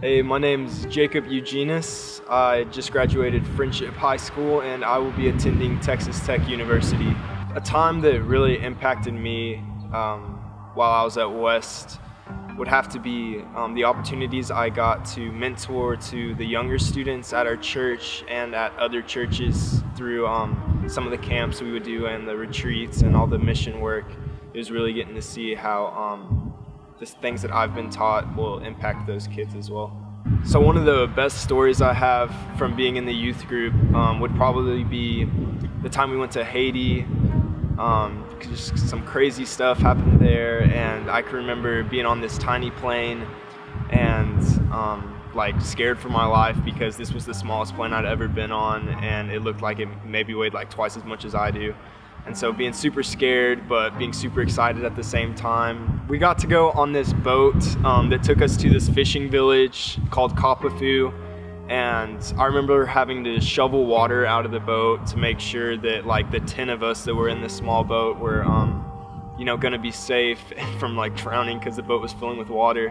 Hey, my name's Jacob Eugenis. I just graduated Friendship High School and I will be attending Texas Tech University. A time that really impacted me while I was at West would have to be the opportunities I got to mentor to the younger students at our church and at other churches through some of the camps we would do and the retreats and all the mission work. It was really getting to see how the things that I've been taught will impact those kids as well. So one of the best stories I have from being in the youth group would probably be the time we went to Haiti. Just some crazy stuff happened there, and I can remember being on this tiny plane and like scared for my life because this was the smallest plane I'd ever been on, and it looked like it maybe weighed like twice as much as I do. And so being super scared, but being super excited at the same time. We got to go on this boat that took us to this fishing village called Kapafu. And I remember having to shovel water out of the boat to make sure that like the 10 of us that were in this small boat were, gonna be safe from like drowning because the boat was filling with water.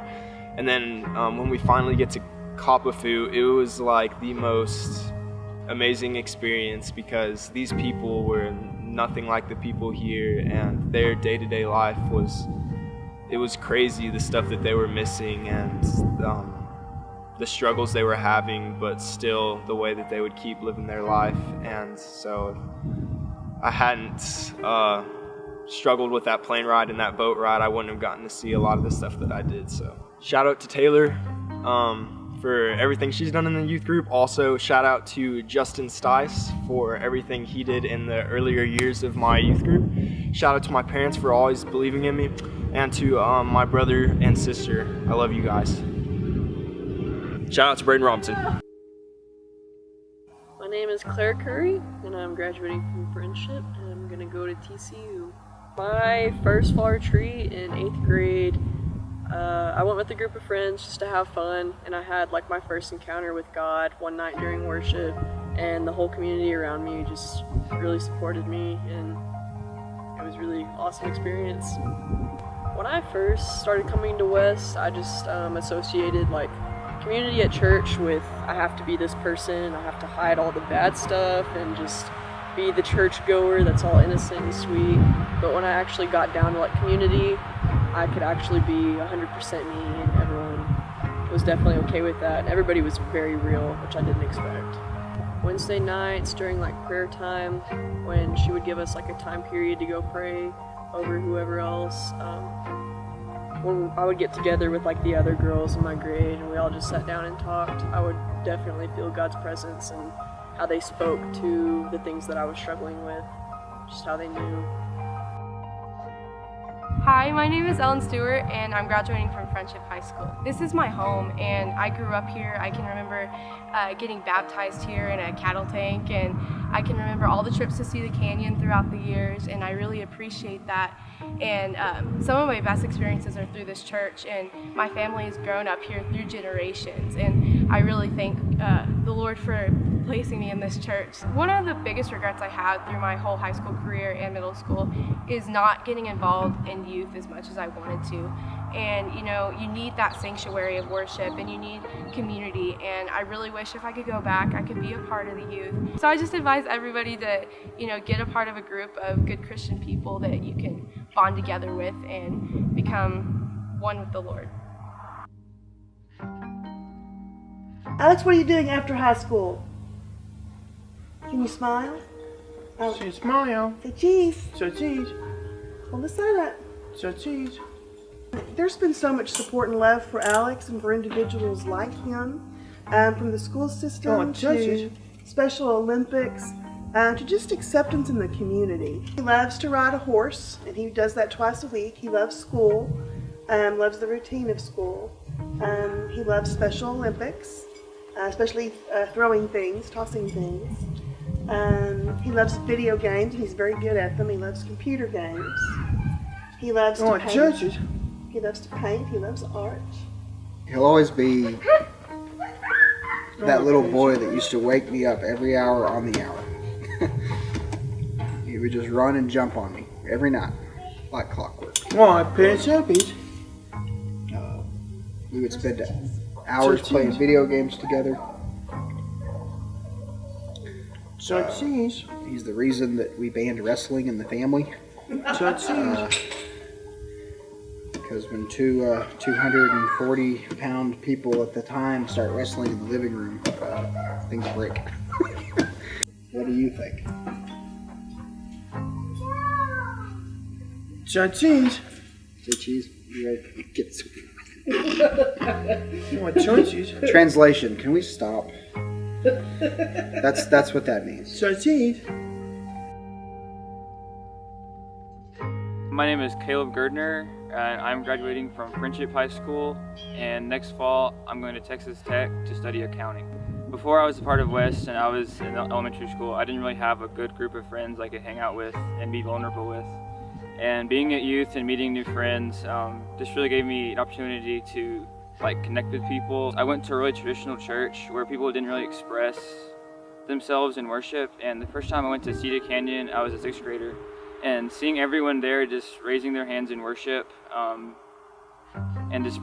And then when we finally get to Kapafu, it was like the most amazing experience because these people were nothing like the people here, and their day-to-day life was crazy, the stuff that they were missing and the struggles they were having, but still the way that they would keep living their life. And so I hadn't struggled with that plane ride and that boat ride, I wouldn't have gotten to see a lot of the stuff that I did. So shout out to Taylor for everything she's done in the youth group. Also, shout out to Justin Stice for everything he did in the earlier years of my youth group. Shout out to my parents for always believing in me, and to my brother and sister. I love you guys. Shout out to Braeden Robinson. My name is Claire Currie, and I'm graduating from Friendship, and I'm gonna go to TCU. My first fall retreat in 8th grade, I went with a group of friends just to have fun, and I had like my first encounter with God one night during worship, and the whole community around me just really supported me, and it was a really awesome experience. When I first started coming to West, I just associated like community at church with I have to be this person, I have to hide all the bad stuff and just be the church goer that's all innocent and sweet. But when I actually got down to like community, I could actually be 100% me, and everyone was definitely okay with that. And everybody was very real, which I didn't expect. Wednesday nights during like prayer time, when she would give us like a time period to go pray over whoever else, when I would get together with like the other girls in my grade and we all just sat down and talked, I would definitely feel God's presence and how they spoke to the things that I was struggling with, just how they knew. Hi, my name is Stuart, and I'm graduating from Friendship High School. This is my home, and I grew up here. I can remember getting baptized here in a cattle tank, and I can remember all the trips to see the canyon throughout the years, and I really appreciate that. And some of my best experiences are through this church, and my family has grown up here through generations, and I really thank the Lord for placing me in this church. One of the biggest regrets I had through my whole high school career and middle school is not getting involved in youth as much as I wanted to. And you need that sanctuary of worship, and you need community, and I really wish if I could go back I could be a part of the youth. So I just advise everybody to get a part of a group of good Christian people that you can bond together with and become one with the Lord. Alex, what are you doing after high school? Can you smile? Say smile. Say cheese. Say cheese. Hold the side up. Say cheese. There's been so much support and love for Alex and for individuals like him, from the school system to Special Olympics, to just acceptance in the community. He loves to ride a horse, and he does that twice a week. He loves school, loves the routine of school. He loves Special Olympics, especially throwing things, tossing things. He loves video games, and he's very good at them. He loves computer games. He loves to paint. Churches. He loves to paint. He loves art. He'll always be that little boy that used to wake me up every hour on the hour. He would just run and jump on me every night, like clockwork. Why, parents help it. We would spend hours playing video games together. Cheese. He's the reason that we banned wrestling in the family. Because when two 240-pound people at the time start wrestling in the living room, things break. What do you think? Cheese. Say cheese. You ready? Get some. You want cheese? Translation. Can we stop? That's what that means. Cheese. My name is Caleb Girdner, and I'm graduating from Friendship High School, and next fall I'm going to Texas Tech to study accounting. Before I was a part of West and I was in elementary school, I didn't really have a good group of friends I could hang out with and be vulnerable with. And being at youth and meeting new friends just really gave me an opportunity to connect with people. I went to a really traditional church where people didn't really express themselves in worship, and the first time I went to Cedar Canyon, I was a 6th grader. And seeing everyone there just raising their hands in worship and just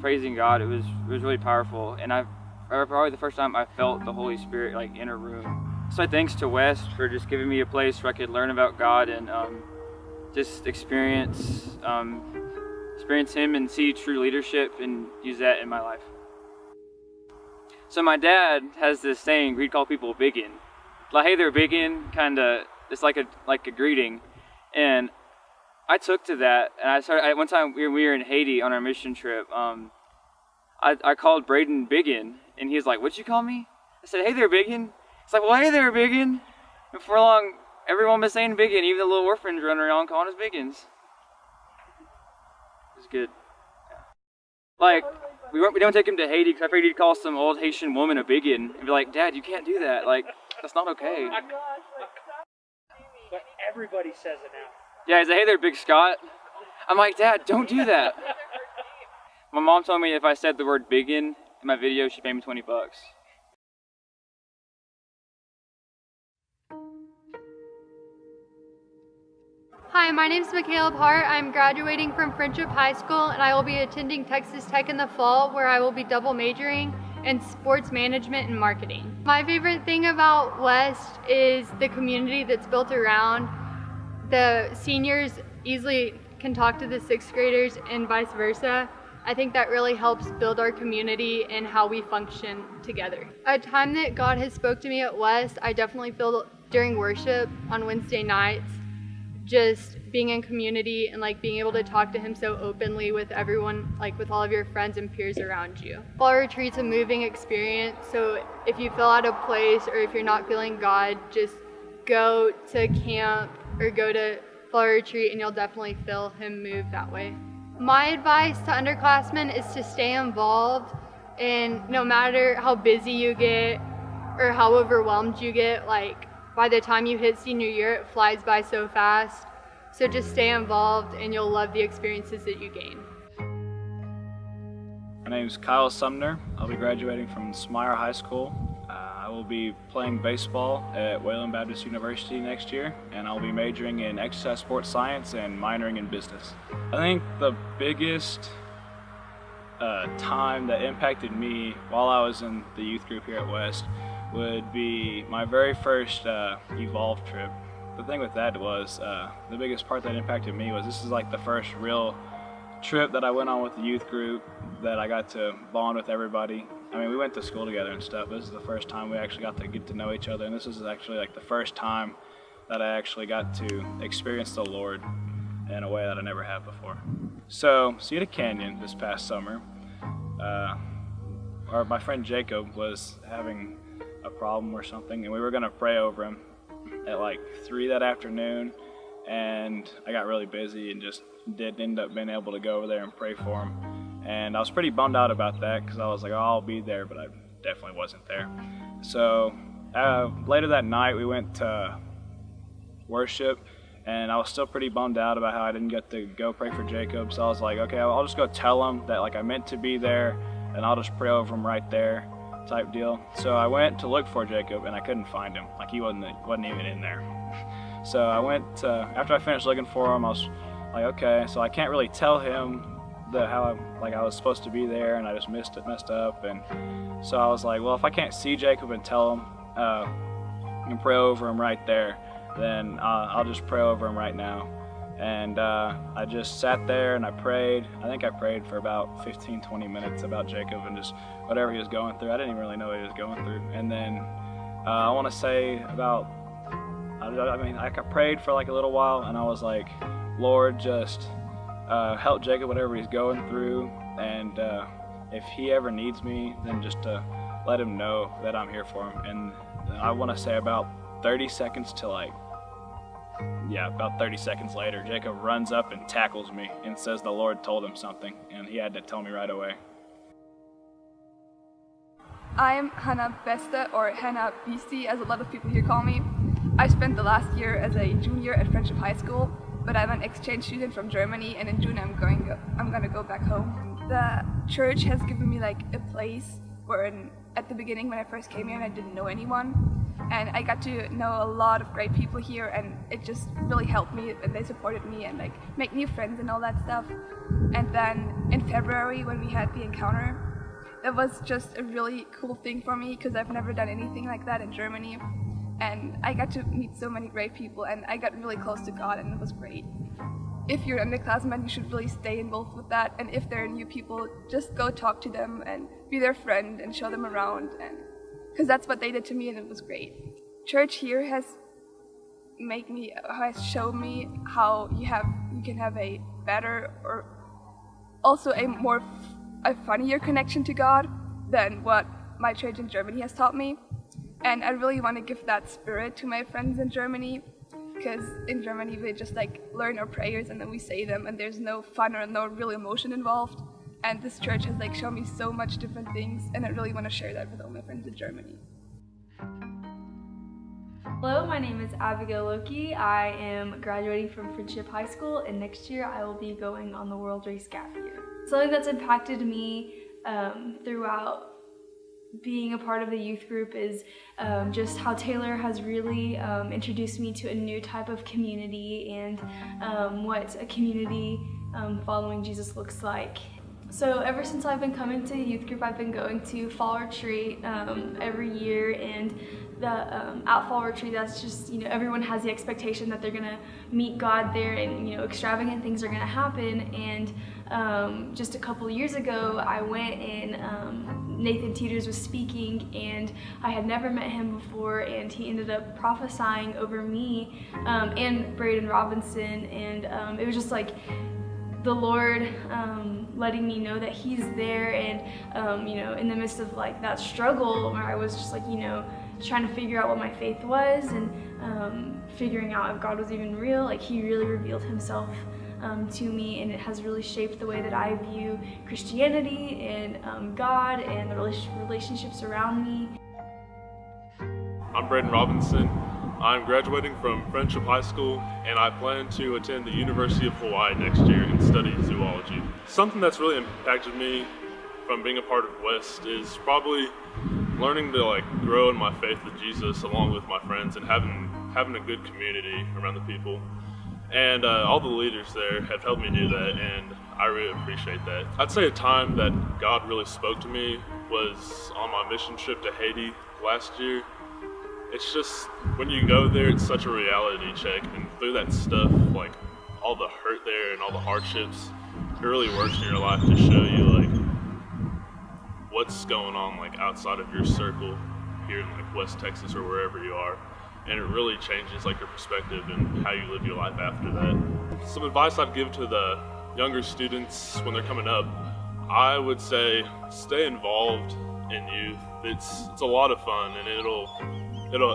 praising God, it was really powerful. And probably the first time I felt the Holy Spirit in a room. So thanks to West for just giving me a place where I could learn about God and just experience Him and see true leadership and use that in my life. So my dad has this saying we'd call people biggin. Hey there, biggin, kinda. It's like a greeting. And I took to that, and one time we were in Haiti on our mission trip. I called Braeden Biggin, and he was like, "What'd you call me?" I said, "Hey there, Biggin." It's like, "Well, hey there, Biggin." And for long, everyone was saying Biggin, even the little orphans running around calling us Biggins. It was good. Yeah. We don't take him to Haiti because I figured he'd call some old Haitian woman a Biggin and be like, "Dad, you can't do that. That's not okay." But everybody says it now. Yeah, he's like, "Hey there, Big Scott." I'm like, "Dad, don't do that." My mom told me if I said the word biggin in my video, she'd pay me $20. Hi, my name is McCaleb Hart. I'm graduating from Friendship High School, and I will be attending Texas Tech in the fall, where I will be double majoring in sports management and marketing. My favorite thing about West is the community that's built around. The seniors easily can talk to the 6th graders and vice versa. I think that really helps build our community and how we function together. A time that God has spoke to me at West, I definitely feel during worship on Wednesday nights, just being in community and being able to talk to Him so openly with everyone, with all of your friends and peers around you. Fall retreat's a moving experience, so if you feel out of place or if you're not feeling God, just go to camp or go to fall retreat and you'll definitely feel Him move that way. My advice to underclassmen is to stay involved, and no matter how busy you get or how overwhelmed you get, by the time you hit senior year, it flies by so fast. So just stay involved and you'll love the experiences that you gain. My name is Kyle Sumner. I'll be graduating from Sumner High School. I will be playing baseball at Wayland Baptist University next year, and I'll be majoring in exercise sports science and minoring in business. I think the biggest time that impacted me while I was in the youth group here at West would be my very first Evolve trip. The thing with that was the biggest part that impacted me was this is the first real trip that I went on with the youth group that I got to bond with everybody. I mean, we went to school together and stuff, but this is the first time we actually got to get to know each other, and this is actually the first time that I actually got to experience the Lord in a way that I never have before. So, Cedar Canyon this past summer, my friend Jacob was having a problem or something, and we were gonna pray over him at 3 that afternoon, and I got really busy and just didn't end up being able to go over there and pray for him. And I was pretty bummed out about that because I was like, oh, I'll be there, but I definitely wasn't there. So later that night we went to worship, and I was still pretty bummed out about how I didn't get to go pray for Jacob. So I was like, okay, I'll just go tell him that I meant to be there, and I'll just pray over him right there type deal. So I went to look for Jacob, and I couldn't find him. He wasn't even in there. So I went, after I finished looking for him, I was like, okay, so I can't really tell him how I was supposed to be there, and I just messed up. And so I was like, well, if I can't see Jacob and tell him and pray over him right there, then I'll just pray over him right now. And I just sat there and I prayed. I think I prayed for about 15-20 minutes about Jacob and just whatever he was going through. I didn't even really know what he was going through. And then I want to say about, I prayed for like a little while, and I was like, Lord, just help Jacob whatever he's going through, and if he ever needs me, then just let him know that I'm here for him. And I want to say about 30 seconds to about 30 seconds later, Jacob runs up and tackles me and says the Lord told him something, and he had to tell me right away. I'm Hannah Beste, or Hannah Beste, as a lot of people here call me. I spent the last year as a junior at Friendship High School, but I'm an exchange student from Germany, and in June I'm gonna go back home. The church has given me like a place where at the beginning when I first came here and I didn't know anyone, and I got to know a lot of great people here, and it just really helped me, and they supported me and like make new friends and all that stuff. And then in February when we had the encounter, that was just a really cool thing for me because I've never done anything like that in Germany. And I got to meet so many great people, and I got really close to God, and it was great. If you're an underclassman, you should really stay involved with that, and if there are new people, just go talk to them and be their friend and show them around, and because that's what they did to me, and it was great. Church here has shown me how you can have a better, or also a funnier connection to God than what my church in Germany has taught me. And I really want to give that spirit to my friends in Germany, because in Germany we just like learn our prayers and then we say them, and there's no fun or no real emotion involved. And this church has like shown me so much different things, and I really want to share that with all my friends in Germany. Hello, my name is Abigail Lokey. I am graduating from Friendship High School, and next year I will be going on the World Race Gap Year. Something that's impacted me throughout being a part of the youth group is just how Taylor has really introduced me to a new type of community and what a community following Jesus looks like. So ever since I've been coming to the youth group, I've been going to fall retreat every year, and at fall retreat, that's just, everyone has the expectation that they're gonna meet God there, and extravagant things are gonna happen. And just a couple years ago, I went and Nathan Teeters was speaking, and I had never met him before, and he ended up prophesying over me and Braeden Robinson, and it was just like the Lord letting me know that he's there, and in the midst of like that struggle where I was just like trying to figure out what my faith was, and figuring out if God was even real, like he really revealed himself to me, and it has really shaped the way that I view Christianity and God and the relationships around me. I'm Braeden Robinson. I'm graduating from Friendship High School, and I plan to attend the University of Hawaii next year and study zoology. Something that's really impacted me from being a part of West is probably learning to grow in my faith with Jesus along with my friends, and having a good community around the people. And all the leaders there have helped me do that, and I really appreciate that. I'd say a time that God really spoke to me was on my mission trip to Haiti last year. It's just, when you go there, it's such a reality check, and through that stuff, like all the hurt there and all the hardships, it really works in your life to show you what's going on outside of your circle here in West Texas or wherever you are. And it really changes your perspective and how you live your life after that. Some advice I'd give to the younger students when they're coming up, I would say stay involved in youth. It's a lot of fun, and it'll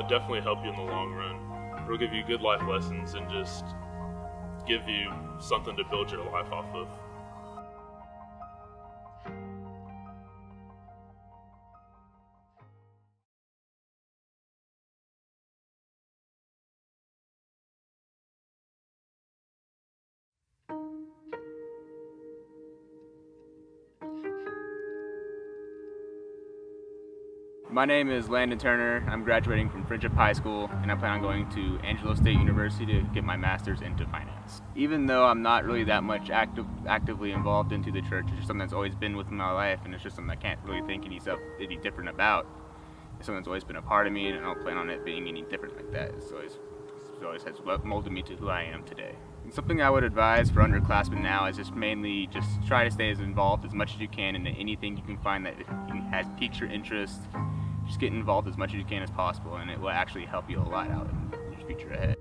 definitely help you in the long run. It'll give you good life lessons and just give you something to build your life off of. My name is Landon Turner. I'm graduating from Friendship High School, and I plan on going to Angelo State University to get my master's into finance. Even though I'm not really that much actively involved into the church, it's just something that's always been within my life, and it's just something I can't really think any different about. It's something that's always been a part of me, and I don't plan on it being any different like that. It always has molded me to who I am today. And something I would advise for underclassmen now is just mainly just try to stay as involved as much as you can into anything you can find that piques your interest. Just get involved as much as you can as possible, and it will actually help you a lot out in your future ahead.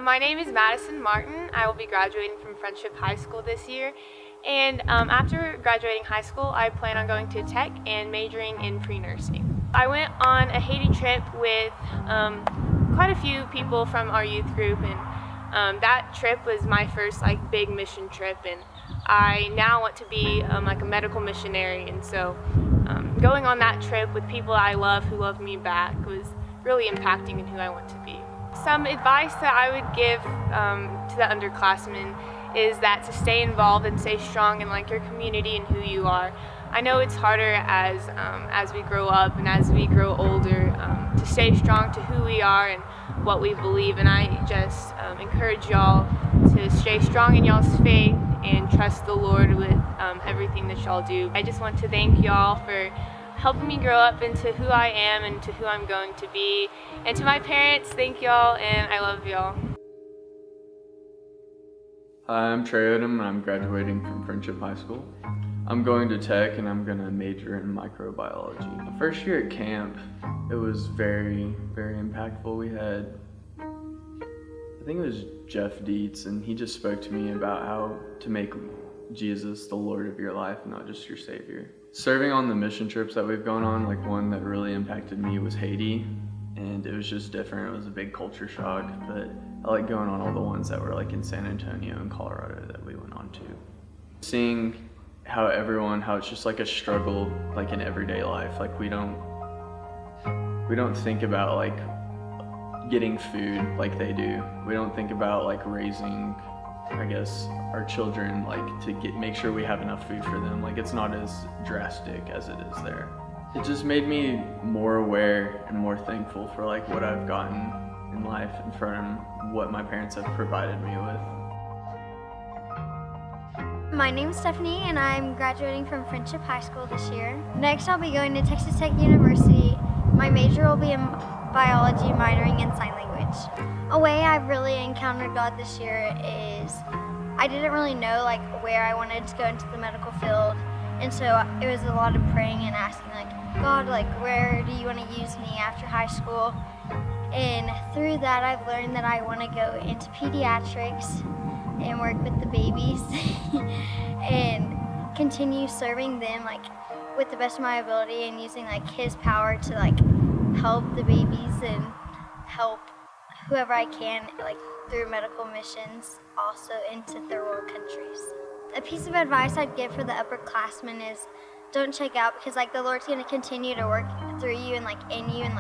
My name is Maddison Martin. I will be graduating from Friendship High School this year. And after graduating high school, I plan on going to tech and majoring in pre-nursing. I went on a Haiti trip with quite a few people from our youth group, and that trip was my first big mission trip, and I now want to be a medical missionary, and so going on that trip with people I love who love me back was really impacting in who I want to be. Some advice that I would give to the underclassmen is that to stay involved and stay strong in your community and who you are. I know it's harder as we grow up and as we grow older to stay strong to who we are and what we believe, and I just encourage y'all to stay strong in y'all's faith and trust the Lord with everything that y'all do. I just want to thank y'all for helping me grow up into who I am and to who I'm going to be. And to my parents, thank y'all, and I love y'all. Hi, I'm Trey Odom, and I'm graduating from Friendship High School. I'm going to tech, and I'm going to major in microbiology. The first year at camp, it was very, very impactful. We had, I think it was Jeff Dietz, and he just spoke to me about how to make Jesus the Lord of your life, not just your Savior. Serving on the mission trips that we've gone on, one that really impacted me was Haiti, and it was just different. It was a big culture shock, but I like going on all the ones that were in San Antonio and Colorado that we went on to. Seeing how it's just a struggle in everyday life. We don't think about getting food like they do. We don't think about raising, I guess, our children to make sure we have enough food for them. It's not as drastic as it is there. It just made me more aware and more thankful for what I've gotten in life and from what my parents have provided me with. My name's Stephanie, and I'm graduating from Friendship High School this year. Next, I'll be going to Texas Tech University. My major will be in biology, minoring in sign language. A way I've really encountered God this year is I didn't really know where I wanted to go into the medical field, and so it was a lot of praying and asking God, where do you want to use me after high school? And through that, I've learned that I want to go into pediatrics and work with the babies and continue serving them with the best of my ability and using His power to help the babies and help whoever I can through medical missions also into third world countries. A piece of advice I'd give for the upperclassmen is don't check out, because the Lord's going to continue to work through you and in you and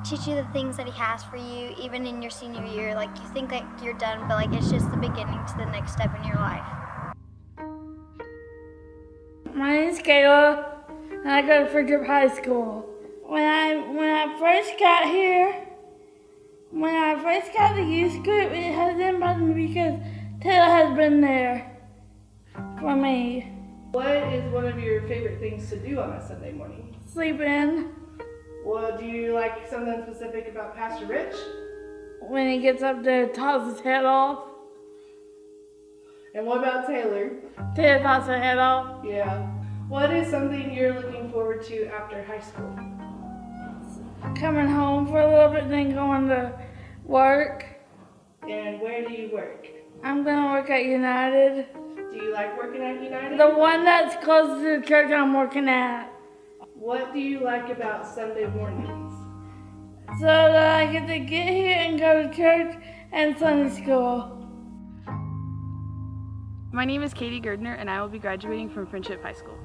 teach you the things that He has for you, even in your senior year. You think you're done, but it's just the beginning to the next step in your life. My name's Kayla, and I go to Friendship High School. When I first got here, when I first got the youth group, it has impacted me because Taylor has been there for me. What is one of your favorite things to do on a Sunday morning? Sleep in. Well, do you like something specific about Pastor Rich? When he gets up there, toss his head off. And what about Taylor? Taylor toss her head off. Yeah. What is something you're looking forward to after high school? Coming home for a little bit, then going to work. And where do you work? I'm going to work at United. Do you like working at United? The one that's closest to the church I'm working at. What do you like about Sunday mornings? So that I get to get here and go to church and Sunday school. My name is Kayti Girdner, and I will be graduating from Friendship High School.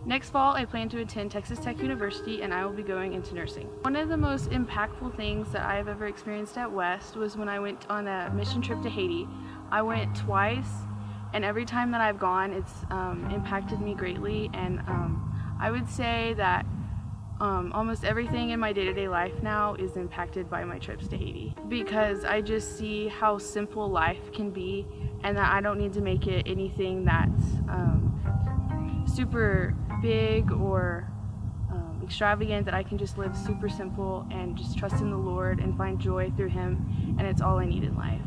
Next fall, I plan to attend Texas Tech University, and I will be going into nursing. One of the most impactful things that I've ever experienced at West was when I went on a mission trip to Haiti. I went twice, and every time that I've gone, it's impacted me greatly, and I would say that almost everything in my day-to-day life now is impacted by my trips to Haiti, because I just see how simple life can be and that I don't need to make it anything that's super big or extravagant, that I can just live super simple and just trust in the Lord and find joy through Him, and it's all I need in life,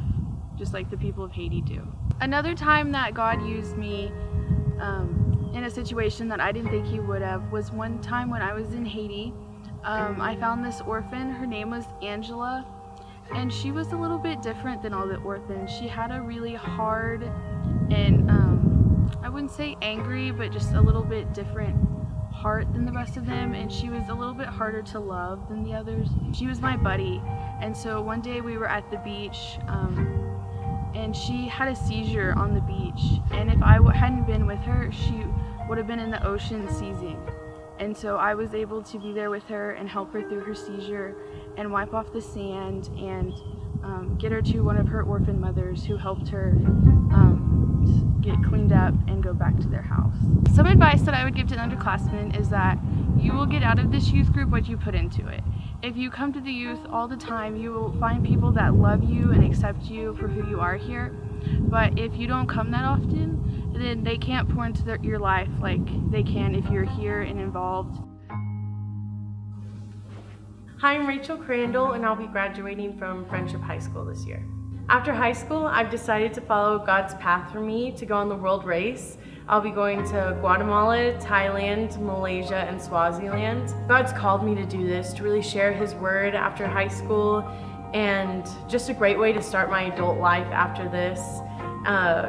just like the people of Haiti do. Another time that God used me in a situation that I didn't think He would have was one time when I was in Haiti. I found this orphan. Her name was Angela, and she was a little bit different than all the orphans. She had a really hard and I wouldn't say angry, but just a little bit different heart than the rest of them, and she was a little bit harder to love than the others. She was my buddy, and so one day we were at the beach and she had a seizure on the beach, and if I hadn't been with her, she would have been in the ocean seizing. And so I was able to be there with her and help her through her seizure and wipe off the sand and get her to one of her orphan mothers who helped her get cleaned up and go back to their house. Some advice that I would give to underclassmen is that you will get out of this youth group what you put into it. If you come to the youth all the time, you will find people that love you and accept you for who you are here. But if you don't come that often, then they can't pour into your life like they can if you're here and involved. Hi, I'm Rachel Crandall, and I'll be graduating from Friendship High School this year. After high school, I've decided to follow God's path for me to go on the world race. I'll be going to Guatemala, Thailand, Malaysia, and Swaziland. God's called me to do this, to really share His word after high school, and just a great way to start my adult life after this.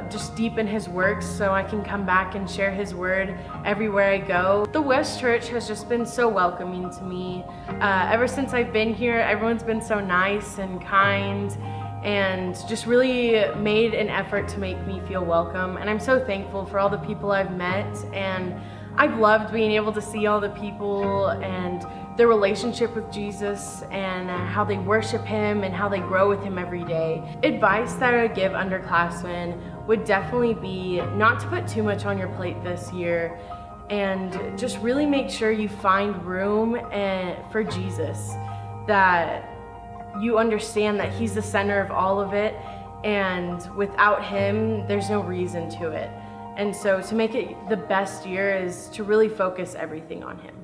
Just deepen His works so I can come back and share His word everywhere I go. The West Church has just been so welcoming to me. Ever since I've been here, everyone's been so nice and kind, and just really made an effort to make me feel welcome. And I'm so thankful for all the people I've met, and I've loved being able to see all the people and their relationship with Jesus and how they worship Him and how they grow with Him every day. Advice that I would give underclassmen would definitely be not to put too much on your plate this year, and just really make sure you find room for Jesus, that you understand that He's the center of all of it, and without Him, there's no reason to it. And so to make it the best year is to really focus everything on Him.